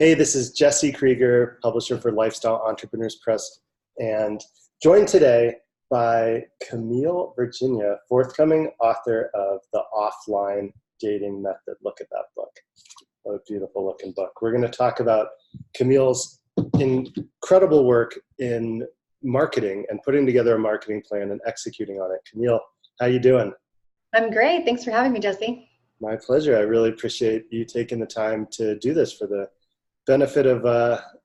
Hey, this is Jesse Krieger, publisher for Lifestyle Entrepreneurs Press, and joined today by Camille Virginia, forthcoming author of The Offline Dating Method. Look at that book. What a beautiful looking book. We're going to talk about Camille's incredible work in marketing and putting together a marketing plan and executing on it. Camille, how you doing? I'm great. Thanks for having me, Jesse. My pleasure. I really appreciate you taking the time to do this for the benefit of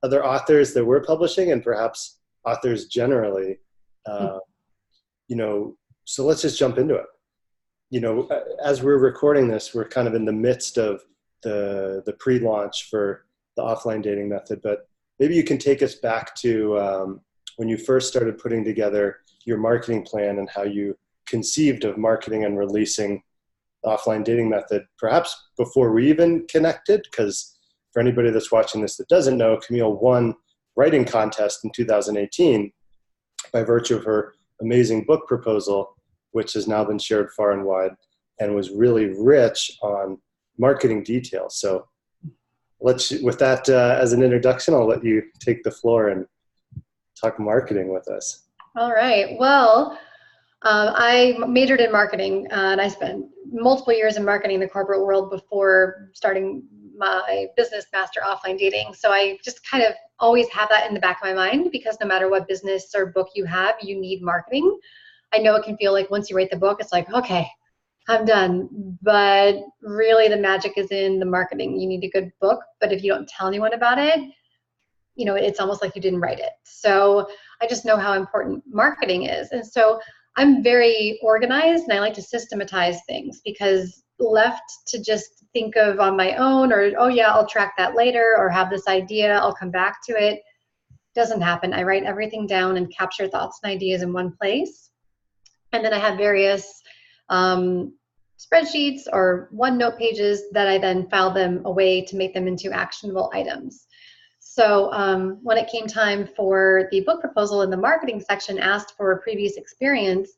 other authors that we're publishing and perhaps authors generally. So let's just jump into it. As we're recording this, we're kind of in the midst of the pre-launch for the offline dating method, but maybe you can take us back to when you first started putting together your marketing plan and how you conceived of marketing and releasing the offline dating method, perhaps before we even connected, because for anybody that's watching this that doesn't know, Camille won writing contest in 2018 by virtue of her amazing book proposal, which has now been shared far and wide and was really rich on marketing details. So with that as an introduction, I'll let you take the floor and talk marketing with us. All right. Well, I majored in marketing and I spent multiple years in marketing in the corporate world before starting my business, Master Offline Dating. So I just kind of always have that in the back of my mind, because no matter what business or book you have, you need marketing. I know it can feel like once you write the book, it's like, okay, I'm done. But really the magic is in the marketing. You need a good book, but if you don't tell anyone about it, it's almost like you didn't write it. So I just know how important marketing is. And so I'm very organized and I like to systematize things, because left to just think of on my own, or, oh yeah, I'll track that later, or have this idea, I'll come back to it, doesn't happen. I write everything down and capture thoughts and ideas in one place. And then I have various spreadsheets or OneNote pages that I then file them away to make them into actionable items. So when it came time for the book proposal, in the marketing section asked for a previous experience,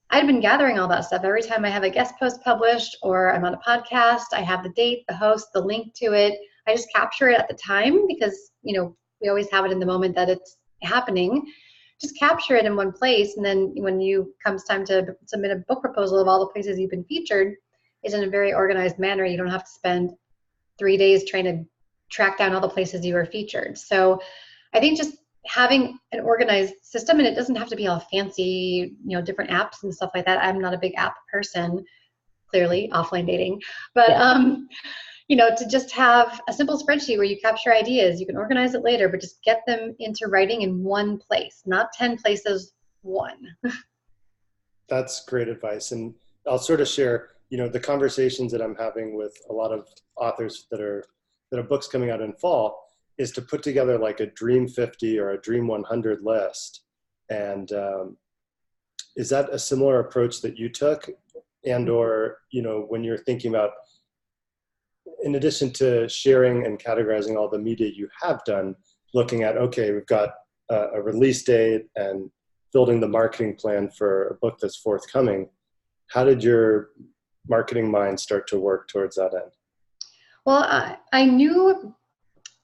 I'd been gathering all that stuff. Every time I have a guest post published or I'm on a podcast, I have the date, the host, the link to it. I just capture it at the time, because, we always have it in the moment that it's happening. Just capture it in one place. And then when comes time to submit a book proposal of all the places you've been featured, it's in a very organized manner. You don't have to spend 3 days trying to track down all the places you were featured. So I think just having an organized system, and it doesn't have to be all fancy, different apps and stuff like that. I'm not a big app person, clearly, offline dating, but to just have a simple spreadsheet where you capture ideas, you can organize it later, but just get them into writing in one place, not 10 places, one. That's great advice. And I'll sort of share, the conversations that I'm having with a lot of authors that are books coming out in fall, is to put together like a Dream 50 or a Dream 100 list. And is that a similar approach that you took? And or, when you're thinking about, in addition to sharing and categorizing all the media you have done, looking at, okay, we've got a release date and building the marketing plan for a book that's forthcoming, how did your marketing mind start to work towards that end? Well, I knew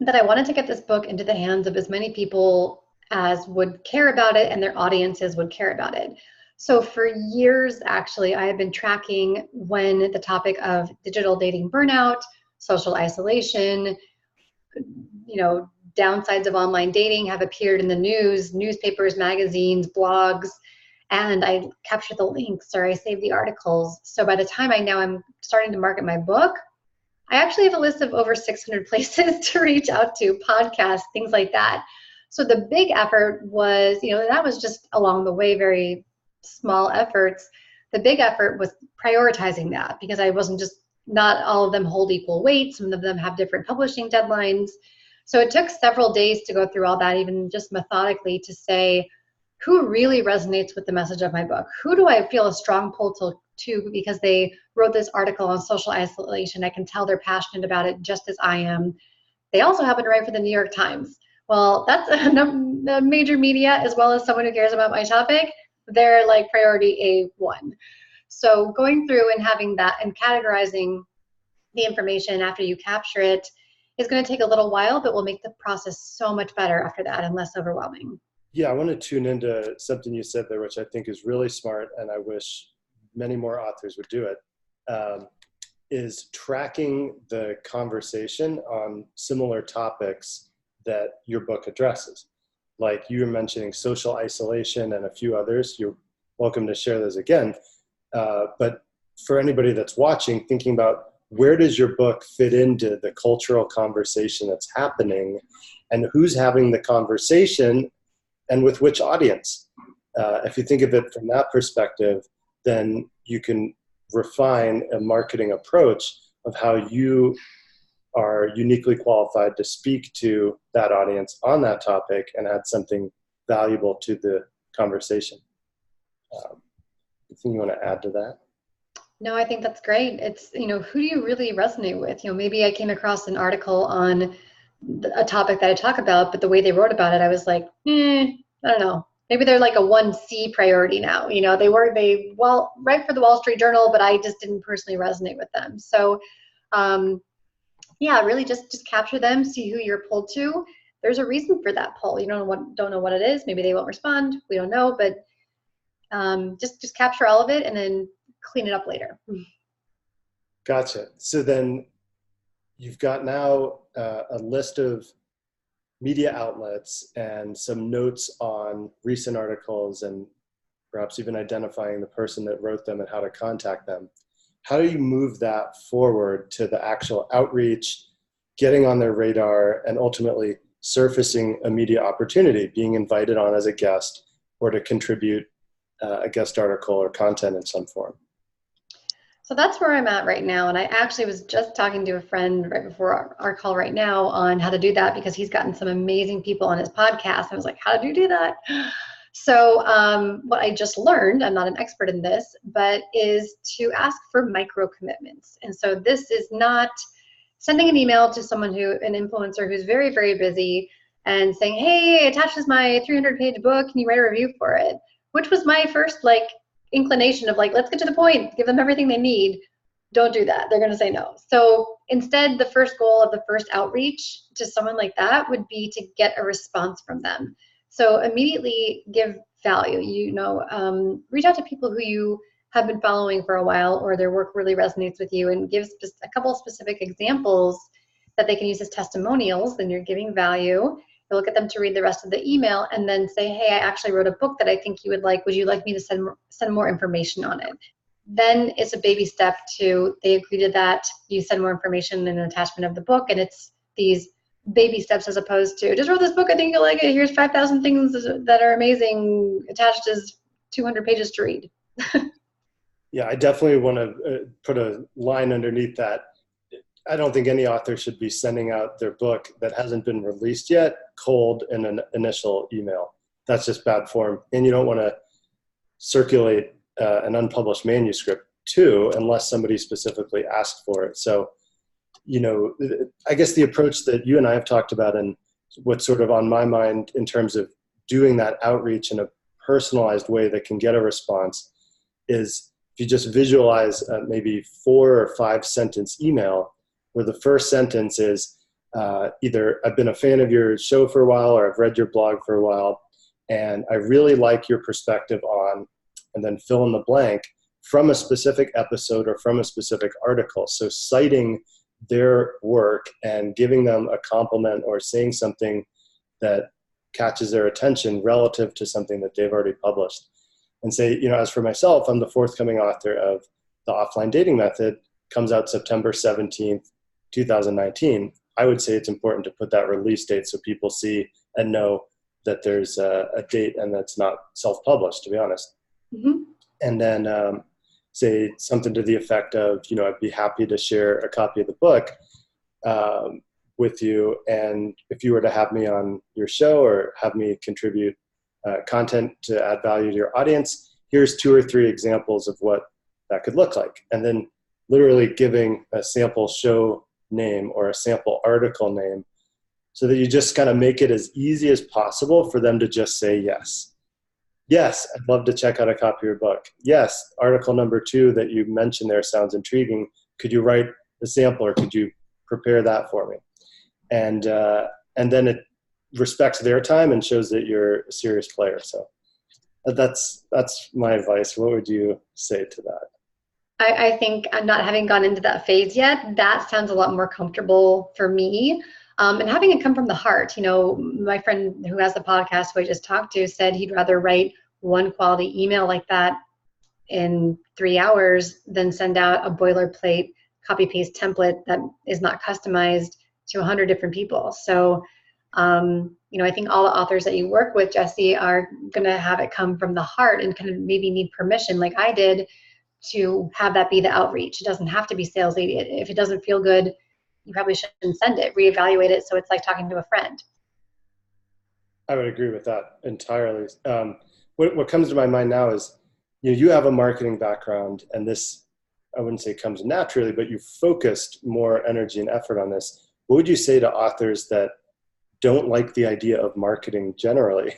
that I wanted to get this book into the hands of as many people as would care about it and their audiences would care about it. So for years, actually, I have been tracking when the topic of digital dating burnout, social isolation, downsides of online dating have appeared in the news, newspapers, magazines, blogs, and I capture the links or I save the articles. So by the time I'm starting to market my book, I actually have a list of over 600 places to reach out to, podcasts, things like that. So the big effort was, that was just along the way, very small efforts. The big effort was prioritizing that, because I wasn't just, not all of them hold equal weight. Some of them have different publishing deadlines. So it took several days to go through all that, even just methodically, to say, who really resonates with the message of my book? Who do I feel a strong pull to because they wrote this article on social isolation? I can tell they're passionate about it just as I am. They also happen to write for the New York Times. Well, that's a major media, as well as someone who cares about my topic. They're like priority A1. So going through and having that and categorizing the information after you capture it is going to take a little while, but will make the process so much better after that and less overwhelming. Yeah, I want to tune into something you said there, which I think is really smart, and I wish many more authors would do it, is tracking the conversation on similar topics that your book addresses. Like you were mentioning social isolation and a few others. You're welcome to share those again. But for anybody that's watching, thinking about where does your book fit into the cultural conversation that's happening, and who's having the conversation and with which audience. If you think of it from that perspective, then you can refine a marketing approach of how you are uniquely qualified to speak to that audience on that topic and add something valuable to the conversation. Anything you want to add to that? No, I think that's great. It's, who do you really resonate with? Maybe I came across an article on a topic that I talk about, but the way they wrote about it, I was like, I don't know. Maybe they're like a 1C priority now. They write for the Wall Street Journal, but I just didn't personally resonate with them. So, really just capture them, see who you're pulled to. There's a reason for that pull. You don't know what it is. Maybe they won't respond. We don't know, but just capture all of it and then clean it up later. Gotcha. So then you've got now a list of media outlets and some notes on recent articles and perhaps even identifying the person that wrote them and how to contact them. How do you move that forward to the actual outreach, getting on their radar, and ultimately surfacing a media opportunity, being invited on as a guest or to contribute a guest article or content in some form? So that's where I'm at right now. And I actually was just talking to a friend right before our call right now on how to do that, because he's gotten some amazing people on his podcast. I was like, how do you do that? So what I just learned, I'm not an expert in this, but is to ask for micro commitments. And so this is not sending an email to an influencer who's very, very busy and saying, hey, attaches my 300-page book. Can you write a review for it? Which was my first inclination of let's get to the point, give them everything they need. Don't do that. They're going to say no. So instead, the first goal of the first outreach to someone like that would be to get a response from them. So immediately give value. Reach out to people who you have been following for a while or their work really resonates with you, and give a couple of specific examples that they can use as testimonials. Then you're giving value. You'll get them to read the rest of the email and then say, hey, I actually wrote a book that I think you would like. Would you like me to send more information on it? Then it's a baby step to, they agree to that. You send more information and an attachment of the book. And it's these baby steps as opposed to, just wrote this book, I think you'll like it. Here's 5,000 things that are amazing, attached as 200 pages to read. Yeah, I definitely want to put a line underneath that. I don't think any author should be sending out their book that hasn't been released yet cold in an initial email. That's just bad form. And you don't want to circulate an unpublished manuscript too, unless somebody specifically asked for it. So, I guess the approach that you and I have talked about, and what's sort of on my mind in terms of doing that outreach in a personalized way that can get a response, is if you just visualize maybe 4 or 5 sentence email, where the first sentence is either I've been a fan of your show for a while, or I've read your blog for a while, and I really like your perspective on, and then fill in the blank from a specific episode or from a specific article. So citing their work and giving them a compliment or saying something that catches their attention relative to something that they've already published. And say, as for myself, I'm the forthcoming author of The Offline Dating Method, comes out September 17th, 2019. I would say it's important to put that release date so people see and know that there's a date and that's not self-published, to be honest. Mm-hmm. And then say something to the effect of, I'd be happy to share a copy of the book with you. And if you were to have me on your show or have me contribute content to add value to your audience, here's 2 or 3 examples of what that could look like. And then literally giving a sample show name or a sample article name, so that you just kind of make it as easy as possible for them to just say yes. Yes, I'd love to check out a copy of your book. Yes, article number 2 that you mentioned there sounds intriguing. Could you write a sample, or could you prepare that for me? and then it respects their time and shows that you're a serious player. So that's my advice. What would you say to that? I think I'm not having gone into that phase yet. That sounds a lot more comfortable for me. And having it come from the heart. My friend who has the podcast who I just talked to said he'd rather write one quality email like that in 3 hours than send out a boilerplate copy paste template that is not customized to 100 different people. So, I think all the authors that you work with, Jesse, are going to have it come from the heart and kind of maybe need permission like I did to have that be the outreach. It doesn't have to be salesy. If it doesn't feel good, you probably shouldn't send it. Reevaluate it so it's like talking to a friend. I would agree with that entirely. What comes to my mind now is, you have a marketing background, and this, I wouldn't say comes naturally, but you focused more energy and effort on this. What would you say to authors that don't like the idea of marketing generally,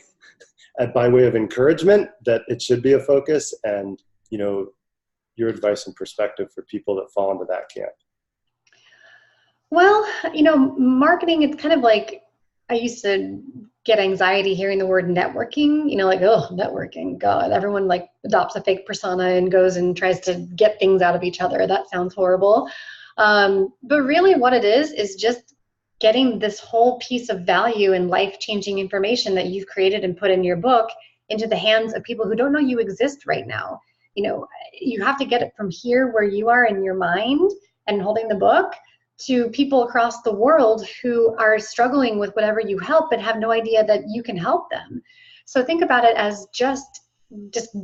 and by way of encouragement that it should be a focus, and your advice and perspective for people that fall into that camp? Well, marketing, it's kind of like, I used to get anxiety hearing the word networking, like, oh, networking, God, everyone like adopts a fake persona and goes and tries to get things out of each other. That sounds horrible. But really what it is just getting this whole piece of value and life-changing information that you've created and put in your book into the hands of people who don't know you exist right now. You have to get it from here where you are in your mind and holding the book to people across the world who are struggling with whatever you help but have no idea that you can help them. So think about it as just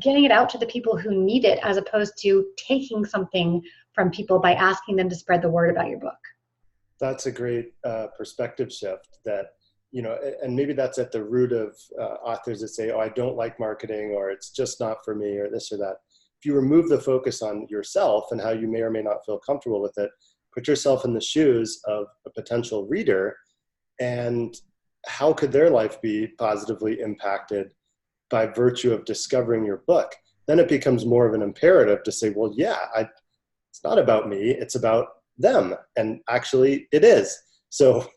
getting it out to the people who need it, as opposed to taking something from people by asking them to spread the word about your book. That's a great perspective shift that, and maybe that's at the root of authors that say, oh, I don't like marketing, or it's just not for me, or this or that. If you remove the focus on yourself and how you may or may not feel comfortable with it, put yourself in the shoes of a potential reader, and how could their life be positively impacted by virtue of discovering your book? Then it becomes more of an imperative to say, well, yeah, it's not about me, it's about them. And actually it is. So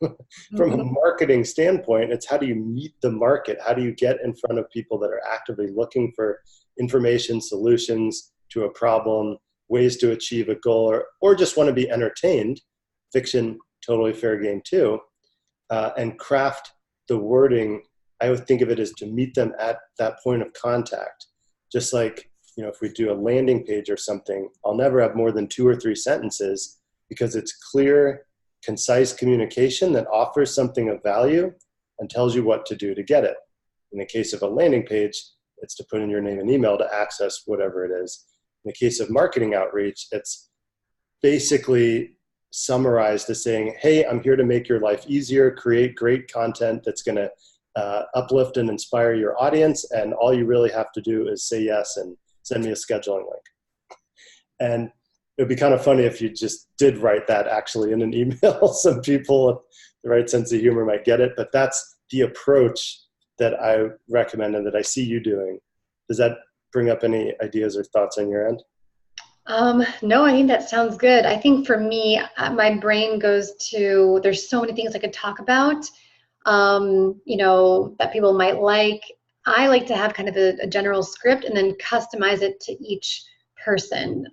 from a marketing standpoint, it's how do you meet the market? How do you get in front of people that are actively looking for information, solutions to a problem, ways to achieve a goal, or just want to be entertained? Fiction, totally fair game too. And craft the wording. I would think of it as to meet them at that point of contact. Just like, if we do a landing page or something, I'll never have more than 2 or 3 sentences, because it's clear, concise communication that offers something of value and tells you what to do to get it. In the case of a landing page, it's to put in your name and email to access whatever it is. In the case of marketing outreach, it's basically summarized as saying, hey, I'm here to make your life easier, create great content that's going to uplift and inspire your audience, and all you really have to do is say yes and send me a scheduling link. And it would be kind of funny if you just did write that actually in an email. Some people with the right sense of humor might get it, but that's the approach that I recommend and that I see you doing. Does that bring up any ideas or thoughts on your end? No, I think that sounds good. I think for me, my brain goes to, there's so many things I could talk about, that people might like. I like to have kind of a general script and then customize it to each person.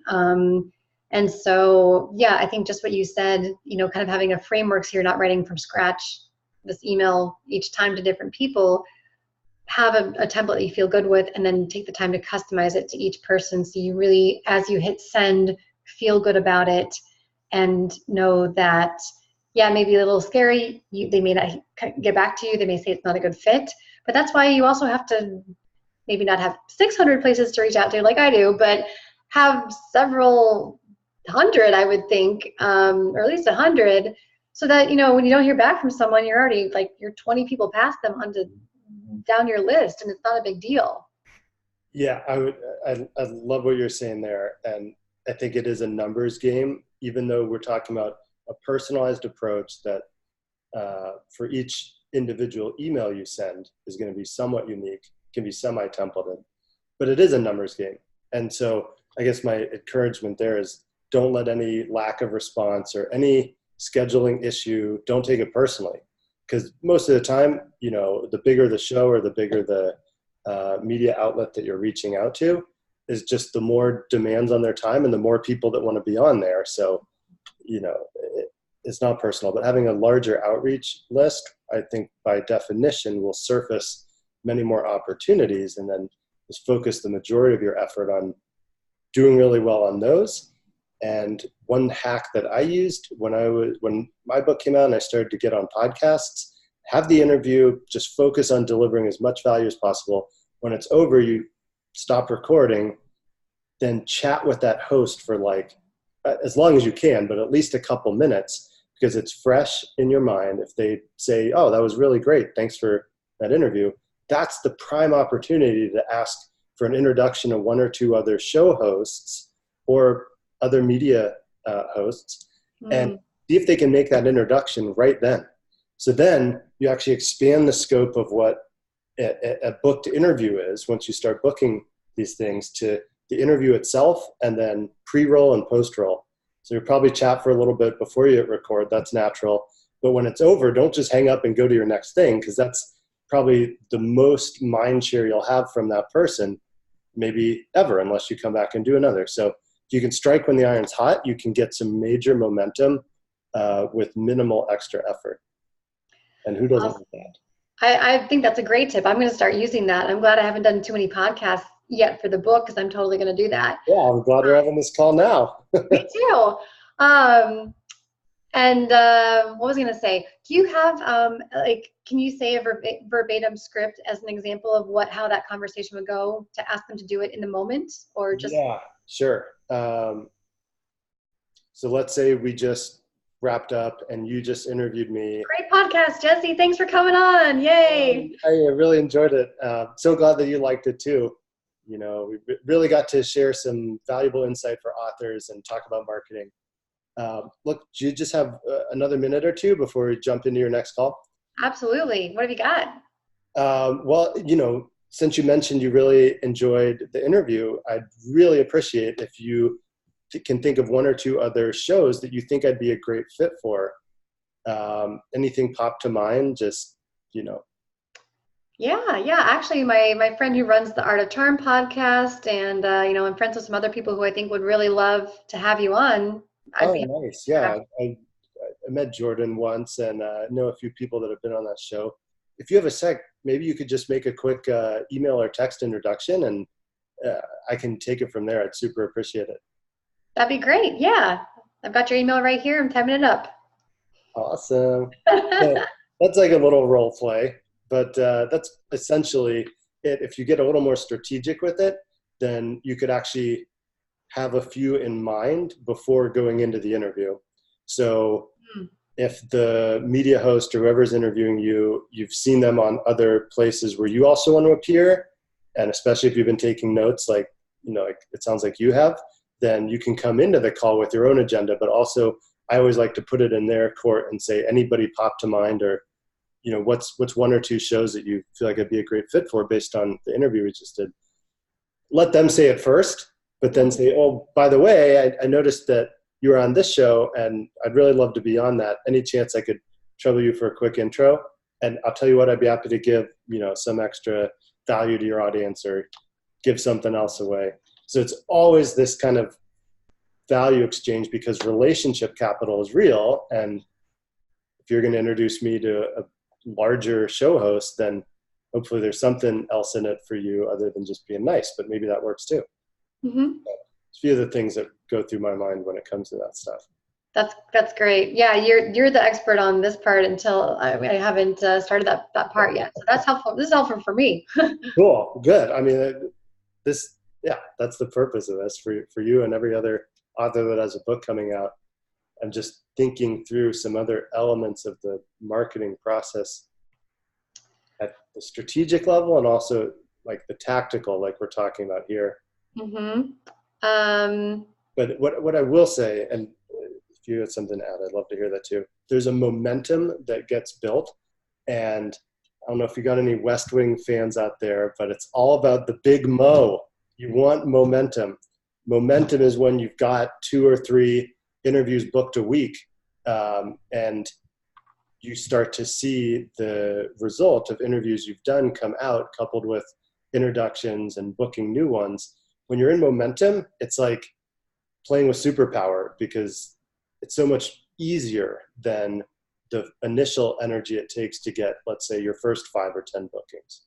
And so, yeah, I think just what you said, kind of having a framework so you're not writing from scratch this email each time to different people. Have a template you feel good with, and then take the time to customize it to each person, so you really, as you hit send, feel good about it and know that, yeah, maybe a little scary, they may not get back to you, they may say it's not a good fit, but that's why you also have to maybe not have 600 places to reach out to like I do, but have several hundred, I would think, or at least 100, so that, when you don't hear back from someone, you're already like, you're 20 people past them onto down your list, and it's not a big deal. Yeah, I love what you're saying there. And I think it is a numbers game, even though we're talking about a personalized approach that for each individual email you send is going to be somewhat unique, can be semi-templated, but it is a numbers game. And so I guess my encouragement there is, don't let any lack of response or any scheduling issue, don't take it personally. Because most of the time, the bigger the show or the bigger the media outlet that you're reaching out to is just the more demands on their time and the more people that want to be on there. So, it's not personal, but having a larger outreach list, I think by definition will surface many more opportunities, and then just focus the majority of your effort on doing really well on those. And one hack that I used when my book came out and I started to get on podcasts, have the interview, just focus on delivering as much value as possible. When it's over, you stop recording, then chat with that host for as long as you can, but at least a couple minutes, because it's fresh in your mind. If they say, oh, that was really great, thanks for that interview, that's the prime opportunity to ask for an introduction of one or two other show hosts or other media hosts, and see if they can make that introduction right then. So then you actually expand the scope of what a booked interview is once you start booking these things to the interview itself, and then pre-roll and post-roll. So you'll probably chat for a little bit before you hit record. That's natural. But when it's over, don't just hang up and go to your next thing, because that's probably the most mind share you'll have from that person, maybe ever, unless you come back and do another. So if you can strike when the iron's hot, you can get some major momentum with minimal extra effort. And who doesn't want that? I think that's a great tip. I'm going to start using that. I'm glad I haven't done too many podcasts yet for the book, because I'm totally going to do that. Yeah, I'm glad we're having this call now. Me too. What was I going to say? Do you have, can you say a verbatim script as an example of how that conversation would go, to ask them to do it in the moment, or just? Yeah, sure. So let's say we just wrapped up and you just interviewed me. Great podcast, Jesse. Thanks for coming on. Yay. I really enjoyed it. So glad that you liked it too. We really got to share some valuable insight for authors and talk about marketing. Look, do you just have another minute or two before we jump into your next call? Absolutely. What have you got? Well, since you mentioned you really enjoyed the interview, I'd really appreciate if you can think of one or two other shows that you think I'd be a great fit for. Anything pop to mind? Just, Yeah. Actually, my friend who runs the Art of Charm podcast, and I'm friends with some other people who I think would really love to have you on. Nice. Yeah, I met Jordan once, and know a few people that have been on that show. If you have a sec, maybe you could just make a quick email or text introduction, and I can take it from there. I'd super appreciate it. That'd be great. Yeah, I've got your email right here. I'm typing it up. Awesome. That's like a little role play, but that's essentially it. If you get a little more strategic with it, then you could actually have a few in mind before going into the interview. So if the media host or whoever's interviewing you, you've seen them on other places where you also want to appear, and especially if you've been taking notes, like it sounds like you have, then you can come into the call with your own agenda. But also, I always like to put it in their court and say, anybody pop to mind, or what's one or two shows that you feel like I'd be a great fit for based on the interview we just did. Let them say it first, but then say, oh, by the way, I noticed that you were on this show and I'd really love to be on that. Any chance I could trouble you for a quick intro? And I'll tell you what, I'd be happy to give, some extra value to your audience or give something else away. So it's always this kind of value exchange, because relationship capital is real. And if you're going to introduce me to a larger show host, then hopefully there's something else in it for you other than just being nice, but maybe that works too. Mm-hmm. It's a few of the things that go through my mind when it comes to that stuff. That's great. Yeah, you're the expert on this part until I haven't started that part yet. So that's helpful. This is helpful for me. Cool. Good. I mean, that's the purpose of this for you and every other author that has a book coming out. I'm just thinking through some other elements of the marketing process at the strategic level, and also like the tactical, like we're talking about here. Mm-hmm. But what I will say, and if you had something to add, I'd love to hear that too. There's a momentum that gets built, and I don't know if you got any West Wing fans out there, but it's all about the big mo. You want momentum. Momentum is when you've got 2 or 3 interviews booked a week. and you start to see the result of interviews you've done come out, coupled with introductions and booking new ones. When you're in momentum, it's like playing with superpower, because it's so much easier than the initial energy it takes to get, let's say, your first 5 or 10 bookings.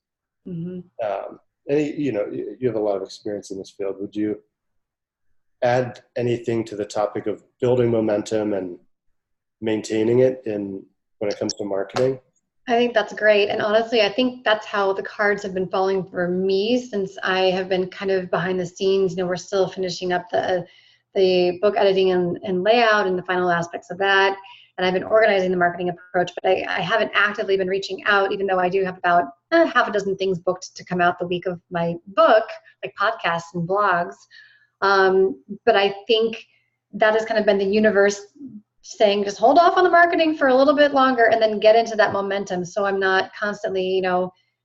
Mm-hmm. And you have a lot of experience in this field. Would you add anything to the topic of building momentum and maintaining it when it comes to marketing? I think that's great. And honestly, I think that's how the cards have been falling for me, since I have been kind of behind the scenes. We're still finishing up the book editing and layout and the final aspects of that. And I've been organizing the marketing approach, but I haven't actively been reaching out, even though I do have about half a dozen things booked to come out the week of my book, like podcasts and blogs. But I think that has kind of been the universe saying, just hold off on the marketing for a little bit longer and then get into that momentum. So I'm not constantly,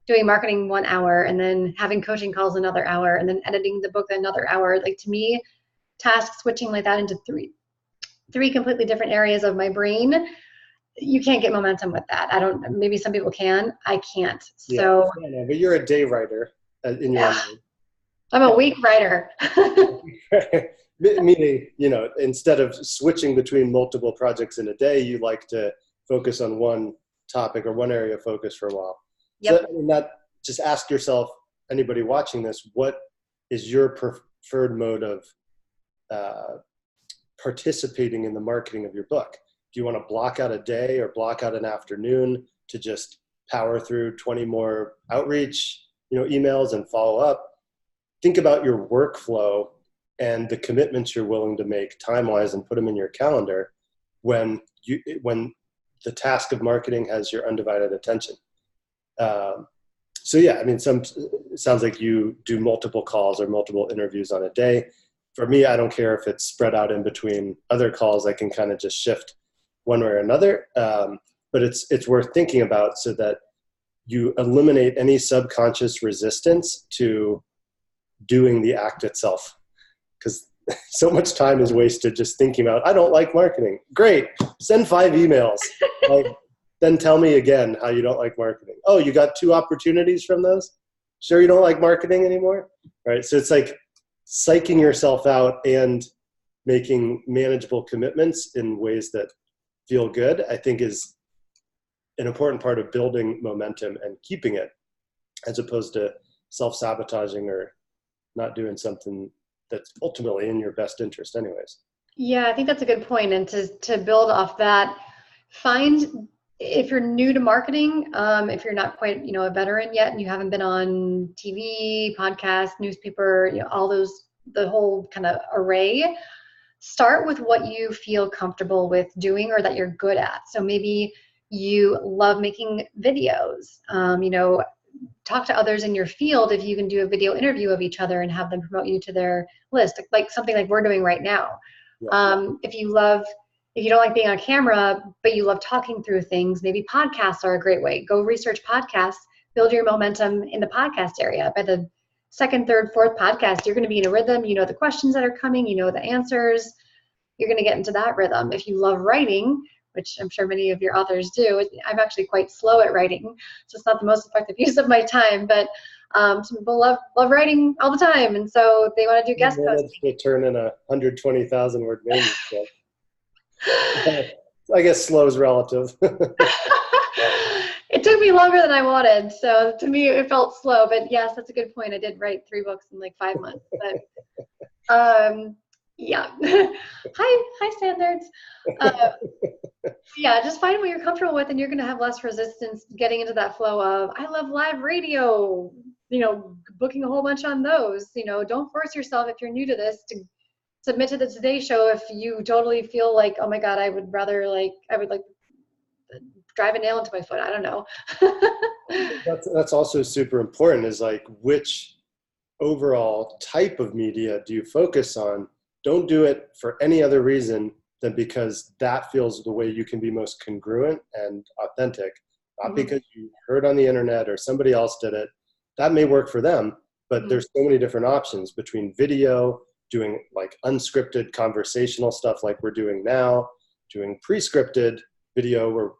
doing marketing 1 hour and then having coaching calls another hour and then editing the book another hour. Like, to me, task switching like that into three completely different areas of my brain, you can't get momentum with that. Maybe some people can, I can't. So yeah, but you're a day writer in your own. I'm a week writer. Meaning, instead of switching between multiple projects in a day, you like to focus on one topic or one area of focus for a while. Yep. So just ask yourself, anybody watching this, what is your preferred mode of participating in the marketing of your book? Do you want to block out a day or block out an afternoon to just power through 20 more outreach, emails and follow up? Think about your workflow and the commitments you're willing to make time-wise and put them in your calendar when the task of marketing has your undivided attention. It sounds like you do multiple calls or multiple interviews on a day. For me, I don't care if it's spread out in between other calls. I can kind of just shift one way or another. But it's worth thinking about, so that you eliminate any subconscious resistance to doing the act itself. Because so much time is wasted just thinking about, I don't like marketing. Great, send 5 emails. Then tell me again how you don't like marketing. Oh, you got 2 opportunities from those? Sure you don't like marketing anymore? Right? So it's like psyching yourself out and making manageable commitments in ways that feel good, I think, is an important part of building momentum and keeping it, as opposed to self-sabotaging or not doing something that's ultimately in your best interest anyways. Yeah, I think that's a good point. And to build off that, if you're new to marketing, if you're not quite, a veteran yet and you haven't been on TV, podcast, newspaper, the whole kind of array, start with what you feel comfortable with doing or that you're good at. So maybe you love making videos, talk to others in your field if you can do a video interview of each other and have them promote you to their list, like something like we're doing right now. Yeah. If you don't like being on camera, but you love talking through things, maybe podcasts are a great way. Go research podcasts, build your momentum in the podcast area. By the 2nd, 3rd, 4th podcast, you're going to be in a rhythm. You know the questions that are coming, the answers. You're going to get into that rhythm. If you love writing, which I'm sure many of your authors do, I'm actually quite slow at writing, so it's not the most effective use of my time, but some people love writing all the time, and so they want to do guest posting. To turn in a 120,000 word manuscript. I guess slow is relative. It took me longer than I wanted, so to me it felt slow. But yes, that's a good point. I did write 3 books in like 5 months. But yeah, hi standards. Yeah, just find what you're comfortable with, and you're going to have less resistance getting into that flow of, I love live radio. Booking a whole bunch on those. Don't force yourself, if you're new to this, to submit to the Today Show if you totally feel like, oh my God, I would drive a nail into my foot. I don't know. That's also super important, is like, which overall type of media do you focus on? Don't do it for any other reason than because that feels the way you can be most congruent and authentic, not because you heard on the internet or somebody else did it. That may work for them, but there's so many different options between video, doing like unscripted conversational stuff like we're doing now, doing pre-scripted video where you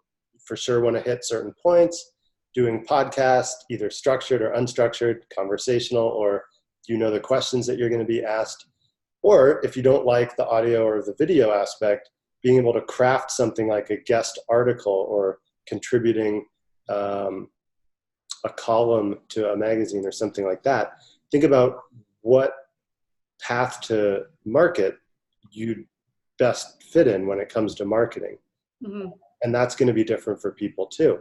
for sure want to hit certain points, doing podcast, either structured or unstructured, conversational, or you know the questions that you're going to be asked. Or if you don't like the audio or the video aspect, being able to craft something like a guest article or contributing a column to a magazine or something like that. Think about what path to market you best fit in when it comes to marketing. Mm-hmm. And that's going to be different for people too.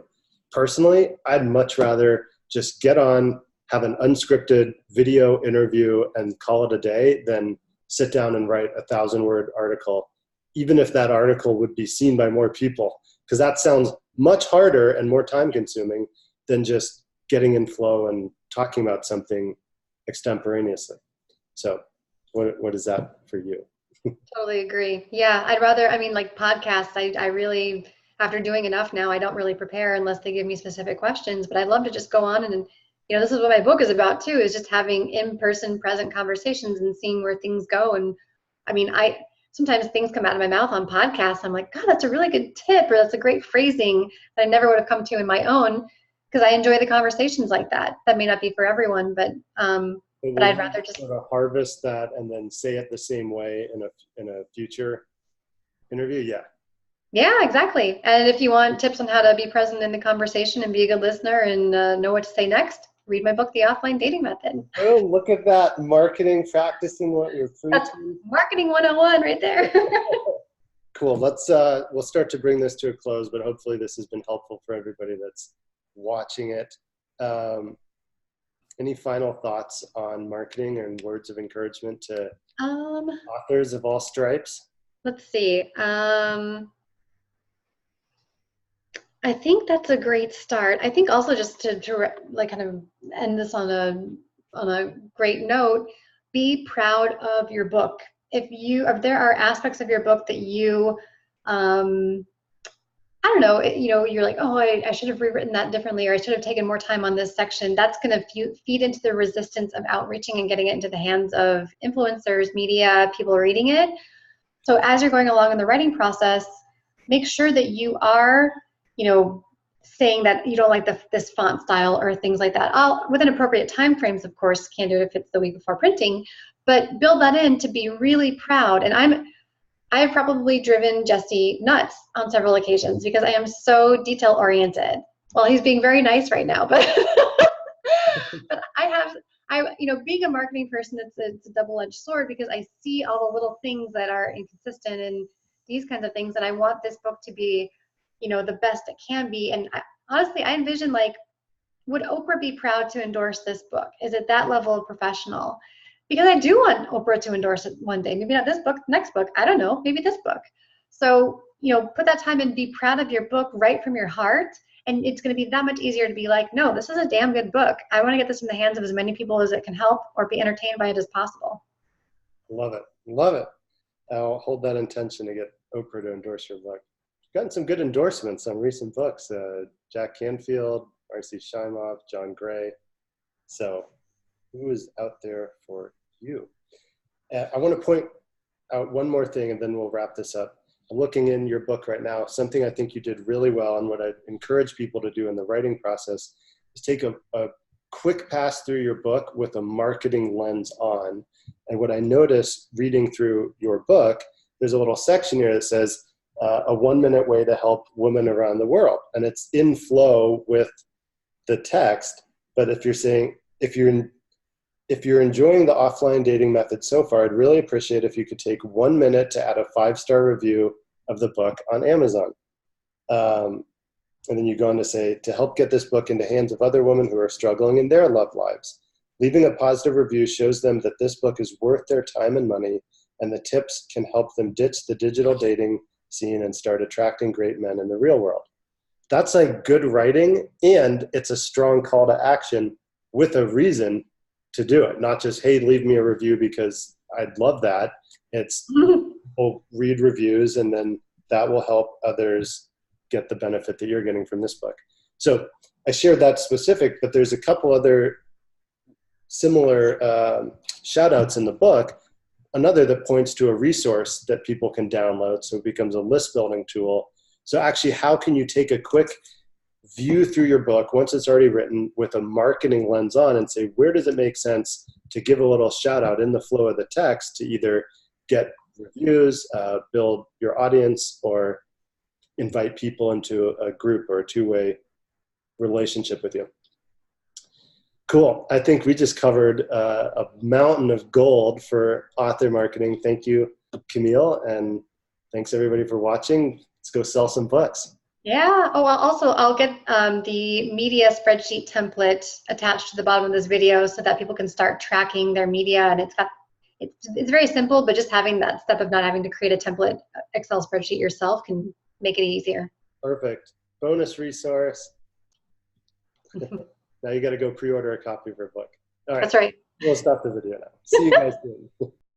Personally, I'd much rather just get on, have an unscripted video interview and call it a day than sit down and write a 1,000-word article, even if that article would be seen by more people, because that sounds much harder and more time consuming than just getting in flow and talking about something extemporaneously. So what is that for you? Totally agree. Yeah, I'd rather, I mean, like podcasts, I really, after doing enough now, I don't really prepare unless they give me specific questions, but I'd love to just go on and, you know, this is what my book is about too, is just having in-person present conversations and seeing where things go. And I mean, sometimes things come out of my mouth on podcasts. I'm like, God, that's a really good tip, or that's a great phrasing that I never would have come to in my own, because I enjoy the conversations like that. That may not be for everyone, but I'd rather just sort of harvest that and then say it the same way in a future interview. Yeah. Yeah, exactly. And if you want tips on how to be present in the conversation and be a good listener and know what to say next, read my book, The Offline Dating Method. Oh, look at that. Marketing, practicing what you're preaching. That's marketing 101 right there. Cool. We'll start to bring this to a close, but hopefully this has been helpful for everybody that's watching it. Any final thoughts on marketing and words of encouragement to authors of all stripes? Let's see. I think that's a great start. I think also just to like kind of end this on a great note, be proud of your book. If there are aspects of your book that you, I don't know, you're like, oh, I should have rewritten that differently, or I should have taken more time on this section. That's going to feed into the resistance of outreaching and getting it into the hands of influencers, media, people reading it. So as you're going along in the writing process, make sure that you are, saying that you don't like this font style or things like that. Within appropriate time frames, of course, can't do it if it's the week before printing, but build that in to be really proud. And I've probably driven Jesse nuts on several occasions because I am so detail oriented. Well, he's being very nice right now, but but being a marketing person, it's a double-edged sword because I see all the little things that are inconsistent and these kinds of things, and I want this book to be, the best it can be. And honestly, I envision, like, would Oprah be proud to endorse this book? Is it that level of professional? Because I do want Oprah to endorse it one day. Maybe not this book, next book. I don't know. Maybe this book. So, put that time and be proud of your book right from your heart. And it's going to be that much easier to be like, no, this is a damn good book. I want to get this in the hands of as many people as it can help or be entertained by it as possible. Love it. Love it. I'll hold that intention to get Oprah to endorse your book. You've gotten some good endorsements on recent books. Jack Canfield, R.C. Shimoff, John Gray. So who is out there for you? I want to point out one more thing and then we'll wrap this up. I'm looking in your book right now. Something I think you did really well, and what I encourage people to do in the writing process is take a quick pass through your book with a marketing lens on. And what I noticed reading through your book, there's a little section here that says a 1-minute way to help women around the world. And it's in flow with the text. But if you're enjoying the offline dating method so far, I'd really appreciate if you could take 1 minute to add a 5-star review of the book on Amazon. And then you go on to say, to help get this book into hands of other women who are struggling in their love lives. Leaving a positive review shows them that this book is worth their time and money, and the tips can help them ditch the digital dating scene and start attracting great men in the real world. That's like good writing, and it's a strong call to action with a reason to do it. Not just, hey, leave me a review because I'd love that. It's we'll read reviews, and then that will help others get the benefit that you're getting from this book. So I shared that specific, but there's a couple other similar shout outs in the book. another that points to a resource that people can download. So it becomes a list building tool. So actually, how can you take a quick view through your book once it's already written with a marketing lens on and say, where does it make sense to give a little shout out in the flow of the text to either get reviews, build your audience, or invite people into a group or a two-way relationship with you. Cool. I think we just covered a mountain of gold for author marketing. Thank you, Camille, and thanks everybody for watching. Let's go sell some books. Yeah. Oh, well, also, I'll get the media spreadsheet template attached to the bottom of this video so that people can start tracking their media. And it's very simple, but just having that step of not having to create a template Excel spreadsheet yourself can make it easier. Perfect. Bonus resource. Now you got to go pre-order a copy of her book. All right. That's right. We'll stop the video now. See you guys soon.